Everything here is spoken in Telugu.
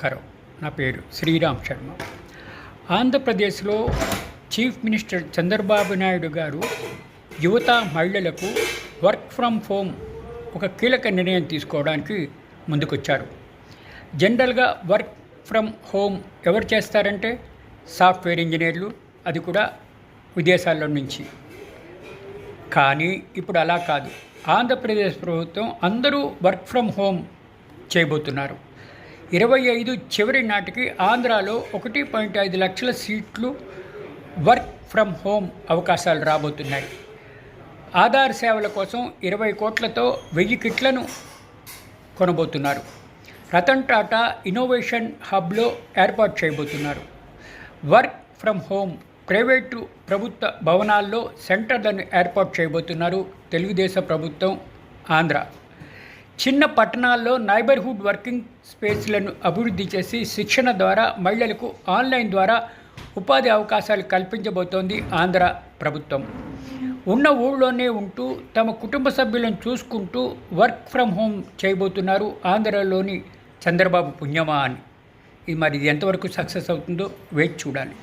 నమస్కారం. నా పేరు శ్రీరామ్ శర్మ. ఆంధ్రప్రదేశ్లో చీఫ్ మినిస్టర్ చంద్రబాబు నాయుడు గారు యువత మహిళలకు వర్క్ ఫ్రమ్ హోమ్ ఒక కీలక నిర్ణయం తీసుకోవడానికి ముందుకొచ్చారు. జనరల్గా వర్క్ ఫ్రమ్ హోమ్ ఎవరు చేస్తారంటే సాఫ్ట్వేర్ ఇంజనీర్లు, అది కూడా విదేశాల్లో నుంచి. కానీ ఇప్పుడు అలా కాదు. ఆంధ్రప్రదేశ్ ప్రభుత్వం అందరూ వర్క్ ఫ్రమ్ హోమ్ చేయబోతున్నారు. 25 చివరి నాటికి ఆంధ్రాలో 1.5 లక్షల సీట్లు వర్క్ ఫ్రమ్ హోమ్ అవకాశాలు రాబోతున్నాయి. ఆధార్ సేవల కోసం 20 కోట్లతో 1000 కిట్లను కొనబోతున్నారు. రతన్ టాటా ఇన్నోవేషన్ హబ్లో ఏర్పాటు చేయబోతున్నారు. వర్క్ ఫ్రమ్ హోమ్ ప్రైవేటు ప్రభుత్వ భవనాల్లో సెంటర్లను ఏర్పాటు చేయబోతున్నారు తెలుగుదేశం ప్రభుత్వం. ఆంధ్ర చిన్న పట్టణాల్లో నైబర్హుడ్ వర్కింగ్ స్పేస్లను అభివృద్ధి చేసి శిక్షణ ద్వారా మహిళలకు ఆన్లైన్ ద్వారా ఉపాధి అవకాశాలు కల్పించబోతోంది ఆంధ్ర ప్రభుత్వం. ఉన్న ఊళ్ళోనే ఉంటూ తమ కుటుంబ సభ్యులను చూసుకుంటూ వర్క్ ఫ్రమ్ హోమ్ చేయబోతున్నారు ఆంధ్రలోని చంద్రబాబు పుణ్యమా అని. ఇది ఎంతవరకు సక్సెస్ అవుతుందో వేచి చూడాలి.